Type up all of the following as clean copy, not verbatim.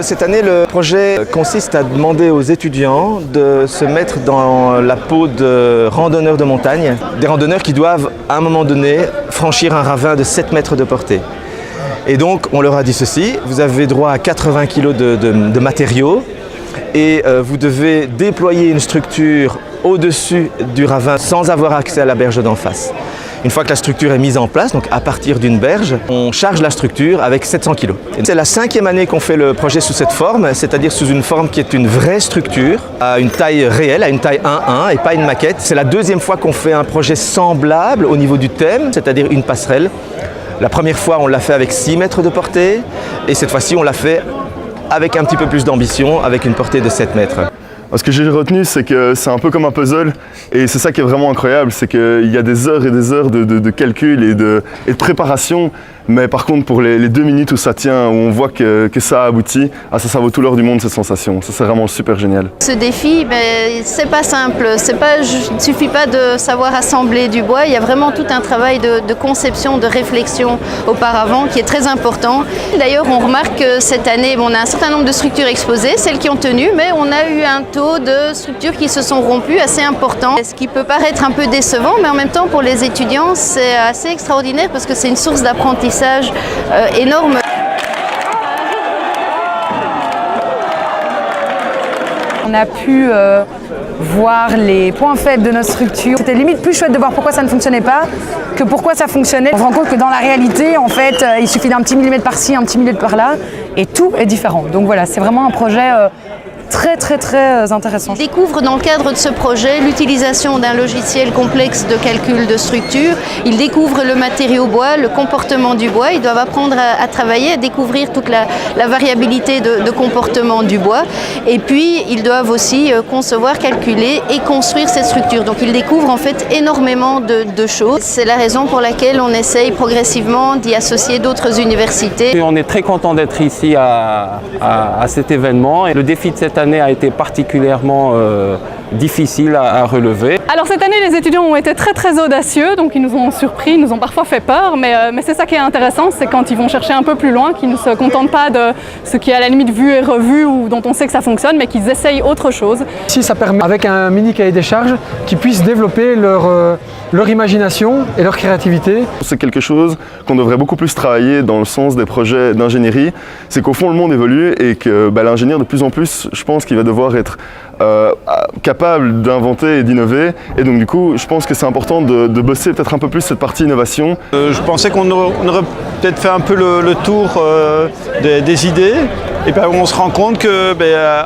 Cette année, le projet consiste à demander aux étudiants de se mettre dans la peau de randonneurs de montagne, des randonneurs qui doivent à un moment donné franchir un ravin de 7 mètres de portée. Et donc on leur a dit ceci, vous avez droit à 80 kg de matériaux et vous devez déployer une structure au-dessus du ravin sans avoir accès à la berge d'en face. Une fois que la structure est mise en place, donc à partir d'une berge, on charge la structure avec 700 kg. C'est la 5e année qu'on fait le projet sous cette forme, c'est-à-dire sous une forme qui est une vraie structure, à une taille réelle, à une taille 1-1 et pas une maquette. C'est la 2e fois qu'on fait un projet semblable au niveau du thème, c'est-à-dire une passerelle. La première fois, on l'a fait avec 6 mètres de portée et cette fois-ci, on l'a fait avec un petit peu plus d'ambition, avec une portée de 7 mètres. Ce que j'ai retenu, c'est que c'est un peu comme un puzzle et c'est ça qui est vraiment incroyable, c'est qu'il y a des heures et des heures de calcul et de préparation, mais par contre pour les 2 minutes où ça tient, où on voit que ça a abouti, ça vaut tout l'or du monde cette sensation, ça c'est vraiment super génial. Ce défi, c'est pas simple, il ne suffit pas de savoir assembler du bois, il y a vraiment tout un travail de conception, de réflexion auparavant qui est très important. D'ailleurs on remarque que cette année, on a un certain nombre de structures exposées, celles qui ont tenu, mais on a eu un taux de structures qui se sont rompues assez important. Ce qui peut paraître un peu décevant, mais en même temps pour les étudiants c'est assez extraordinaire parce que c'est une source d'apprentissage énorme. On a pu voir les points faibles de notre structure. C'était limite plus chouette de voir pourquoi ça ne fonctionnait pas que pourquoi ça fonctionnait. On se rend compte que dans la réalité, en fait, il suffit d'un petit millimètre par-ci, un petit millimètre par-là, et tout est différent. Donc voilà, c'est vraiment un projet très intéressant. Ils découvrent dans le cadre de ce projet l'utilisation d'un logiciel complexe de calcul de structure. Ils découvrent le matériau bois, le comportement du bois. Ils doivent apprendre à travailler, à découvrir toute la variabilité de comportement du bois. Et puis, ils doivent aussi concevoir, calculer et construire cette structure. Donc, ils découvrent en fait énormément de choses. C'est la raison pour laquelle on essaye progressivement d'y associer d'autres universités. On est très content d'être ici à cet événement. Et le défi de cette année a été particulièrement difficile à relever. Alors cette année, les étudiants ont été très audacieux, donc ils nous ont surpris, ils nous ont parfois fait peur, mais c'est ça qui est intéressant, c'est quand ils vont chercher un peu plus loin, qu'ils ne se contentent pas de ce qui est à la limite vu et revu ou dont on sait que ça fonctionne, mais qu'ils essayent autre chose. Ici, ça permet, avec un mini cahier des charges, qu'ils puissent développer leur imagination et leur créativité. C'est quelque chose qu'on devrait beaucoup plus travailler dans le sens des projets d'ingénierie, c'est qu'au fond le monde évolue et que l'ingénieur de plus en plus, je pense qu'il va devoir être capable d'inventer et d'innover, et donc du coup je pense que c'est important de bosser peut-être un peu plus cette partie innovation. Je pensais qu'on aurait peut-être fait un peu le tour des idées, et puis on se rend compte que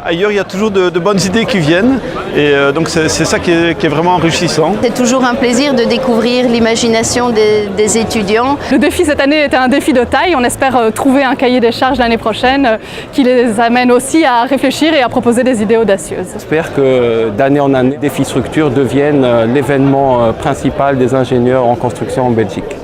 ailleurs il y a toujours de bonnes idées qui viennent, et donc c'est ça qui est vraiment enrichissant. C'est toujours un plaisir de découvrir l'imagination des étudiants. Le défi cette année était un défi de taille, on espère trouver un cahier des charges l'année prochaine qui les amène aussi à réfléchir et à proposer des idées audacieuses. J'espère que d'année en année, Défi Structure devienne l'événement principal des ingénieurs en construction en Belgique.